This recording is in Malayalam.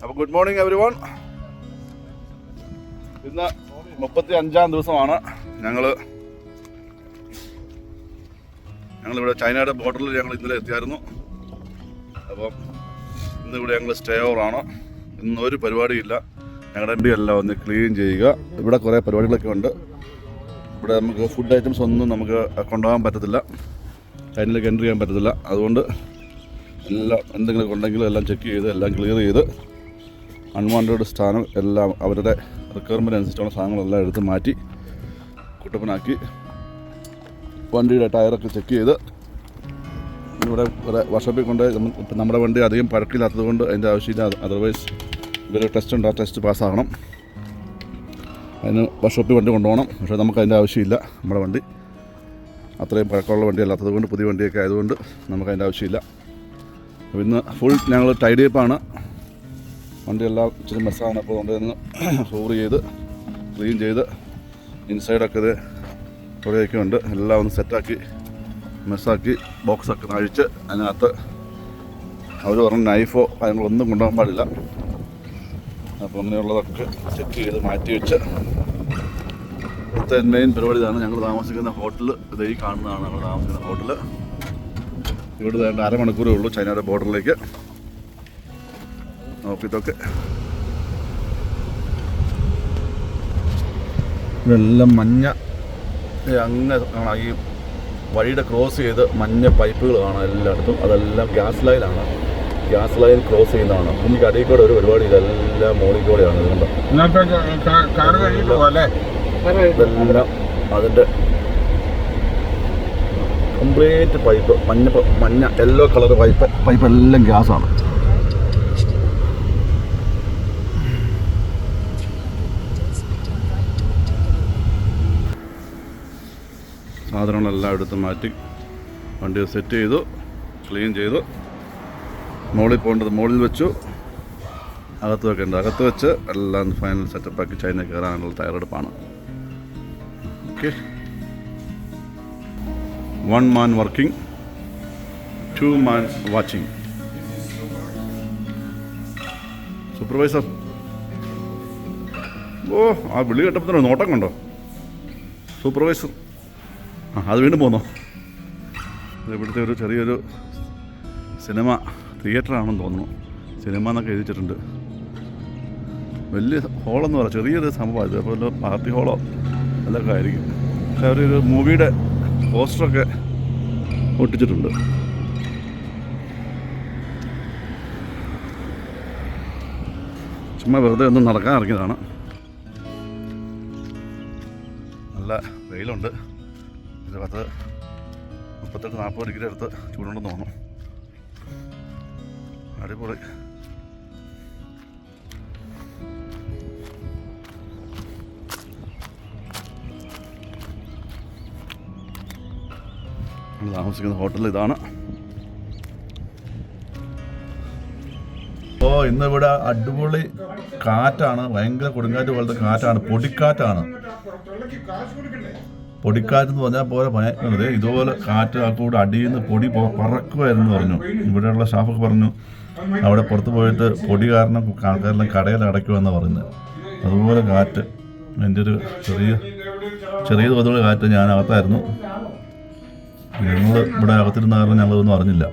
അപ്പോൾ ഗുഡ് മോർണിംഗ് എവരിവൺ. ഇന്ന് 35-ാം ദിവസമാണ്. ഞങ്ങളിവിടെ ചൈനയുടെ ബോർഡറിൽ ഞങ്ങൾ ഇന്നലെ എത്തിയായിരുന്നു. അപ്പം ഇന്നിവിടെ ഞങ്ങൾ സ്റ്റേ ഓവറാണ്. ഇന്നൊരു പരിപാടിയില്ല. ഞങ്ങളുടെ വണ്ടിയെല്ലാം ഒന്ന് ക്ലീൻ ചെയ്യുക. ഇവിടെ കുറേ പരിപാടികളൊക്കെ ഉണ്ട്. ഇവിടെ നമുക്ക് ഫുഡ് ഐറ്റംസ് ഒന്നും നമുക്ക് കൊണ്ടുപോകാൻ പറ്റത്തില്ല, ചൈനയിലേക്ക് എൻ്റർ ചെയ്യാൻ പറ്റത്തില്ല. അതുകൊണ്ട് എല്ലാം എന്തെങ്കിലും ഉണ്ടെങ്കിലും എല്ലാം ചെക്ക് ചെയ്ത് എല്ലാം ക്ലിയർ ചെയ്ത് അൺവാണ്ടഡ് സ്ഥാനം എല്ലാം അവരുടെ റിക്വയർമെൻറ്റ് അനുസരിച്ചുള്ള സാധനങ്ങളെല്ലാം എടുത്ത് മാറ്റി കുട്ടപ്പനാക്കി വണ്ടിയുടെ ടയറൊക്കെ ചെക്ക് ചെയ്ത് ഇവിടെ ഒരു വർക്ക്ഷോപ്പിൽ കൊണ്ട് നമ്മുടെ വണ്ടി അധികം പഴക്കില്ലാത്തത് കൊണ്ട് അതിൻ്റെ ആവശ്യമില്ല. അതർവൈസ് ഇവർ ടെസ്റ്റ് ഉണ്ട്, ആ ടെസ്റ്റ് പാസ്സാകണം. അതിന് വർക്ക്ഷോപ്പിൽ വണ്ടി കൊണ്ടുപോകണം. പക്ഷേ നമുക്ക് അതിൻ്റെ ആവശ്യമില്ല. നമ്മുടെ വണ്ടി അത്രയും പഴക്കമുള്ള വണ്ടി അല്ലാത്തത് കൊണ്ട്, പുതിയ വണ്ടിയൊക്കെ ആയതുകൊണ്ട് നമുക്ക് അതിൻ്റെ ആവശ്യമില്ല. അപ്പോൾ ഇന്ന് ഫുൾ ഞങ്ങൾ ടൈഡിയപ്പാണ്. വണ്ടിയെല്ലാം ഇച്ചിരി മെസ്സാണ്. അപ്പോൾ അതുകൊണ്ട് ഫ്ലോർ ചെയ്ത് ക്ലീൻ ചെയ്ത് ഇൻസൈഡൊക്കെ ഇത് കുറേയൊക്കെ ഉണ്ട്. എല്ലാം ഒന്ന് സെറ്റാക്കി മെസ്സാക്കി ബോക്സൊക്കെ അഴിച്ച് അതിനകത്ത് അവർ പറഞ്ഞ നൈഫോ കാര്യങ്ങളൊന്നും കൊണ്ടുപോകാൻ പാടില്ല. അപ്പോൾ അങ്ങനെയുള്ളതൊക്കെ ചെക്ക് ചെയ്ത് മാറ്റി വെച്ച് ഇവിടുത്തെ മെയിൻ പരിപാടി ഇതാണ്. ഞങ്ങൾ താമസിക്കുന്ന ഹോട്ടൽ ഇത് ഈ കാണുന്നതാണ് ഞങ്ങൾ താമസിക്കുന്ന ഹോട്ടൽ. ഇവിടെ വേണ്ട അരമണിക്കൂറേ ഉള്ളൂ ചൈനയുടെ ബോർഡറിലേക്ക്. നോക്കിയിട്ടൊക്കെ ഇതെല്ലാം മഞ്ഞ അങ്ങ് കാണാം. ഈ വഴിയുടെ ക്രോസ് ചെയ്ത് മഞ്ഞ പൈപ്പുകൾ കാണാം എല്ലായിടത്തും. അതെല്ലാം ഗ്യാസ് ലൈനാണ്. ഗ്യാസ് ലൈൻ ക്രോസ് ചെയ്യുന്നതാണ്. എനിക്ക് അടിയിൽ കൂടെ ഒരു പരിപാടി ഇതെല്ലാം മോളിൽ കൂടെയാണ്. ഇതുകൊണ്ട് ഇതെല്ലാം അതിൻ്റെ കംപ്ലീറ്റ് പൈപ്പ് മഞ്ഞ യെല്ലോ കളർ പൈപ്പ് എല്ലാം ഗ്യാസാണ്. സാധനങ്ങളെല്ലാം എടുത്ത് മാറ്റി വണ്ടി സെറ്റ് ചെയ്തു, ക്ലീൻ ചെയ്തു. മുകളിൽ പോകേണ്ടത് മുകളിൽ വെച്ചു, അകത്ത് വെക്കേണ്ടത് അകത്ത് വെച്ച് എല്ലാം ഫൈനൽ സെറ്റപ്പാക്കി ചൈന കയറാനുള്ള തയ്യാറെടുപ്പാണ്. Okay, 1 man working, 2 man watching. Supervisor, ഓ ആ വിളി കേട്ടപ്പോൾ തന്നെ നോട്ടം കണ്ടോ? സൂപ്പർവൈസർ അത് വീണ്ടും പോന്നോ? ഇവിടുത്തെ ഒരു ചെറിയൊരു സിനിമ തിയേറ്ററാണെന്ന് തോന്നുന്നു. സിനിമ എന്നൊക്കെ എഴുതിച്ചിട്ടുണ്ട്. വലിയ ഹോളെന്ന് പറയാം, ചെറിയൊരു സംഭവമാണ് ഇത്. അപ്പോൾ പാർട്ടി ഹോളോ അതൊക്കെ ആയിരിക്കും. പക്ഷെ അവരൊരു മൂവിയുടെ പോസ്റ്ററൊക്കെ ഒട്ടിച്ചിട്ടുണ്ട്. ചുമ്മാ വെറുതെ ഒന്നും നടക്കാൻ ഇറങ്ങിയതാണ്. നല്ല വെയിലുണ്ട്. ഒരു 38-40 ഡിഗ്രി അടുത്ത് ചൂടുണ്ടെന്ന് തോന്നുന്നു. അടിപൊളി. നമ്മൾ താമസിക്കുന്ന ഹോട്ടൽ ഇതാണ്. അപ്പോൾ ഇന്നിവിടെ അടിപൊളി കാറ്റാണ്. ഭയങ്കര കൊടുങ്കാറ്റ് പോലത്തെ കാറ്റാണ്, പൊടിക്കാറ്റാണ്. പൊടിക്കാറ്റെന്ന് പറഞ്ഞാൽ പോലെ ഭയങ്കര ഇതുപോലെ കാറ്റ് ആ കൂടെ അടിയിൽ നിന്ന് പൊടി പറക്കുമായിരുന്നു പറഞ്ഞു. ഇവിടെയുള്ള സ്റ്റാഫൊക്കെ പറഞ്ഞു അവിടെ പുറത്ത് പോയിട്ട് പൊടി കാരണം ആൾക്കാരെല്ലാം കടയിൽ അടയ്ക്കുമെന്നാണ് പറയുന്നത്. അതുപോലെ കാറ്റ്, എൻ്റെ ഒരു ചെറിയ തോതിലുള്ള കാറ്റ്. ഞാൻ അകത്തായിരുന്നു. ഞങ്ങൾ ഇവിടെ അകത്തിരുന്ന കാരണം ഞങ്ങളതൊന്നും അറിഞ്ഞില്ല.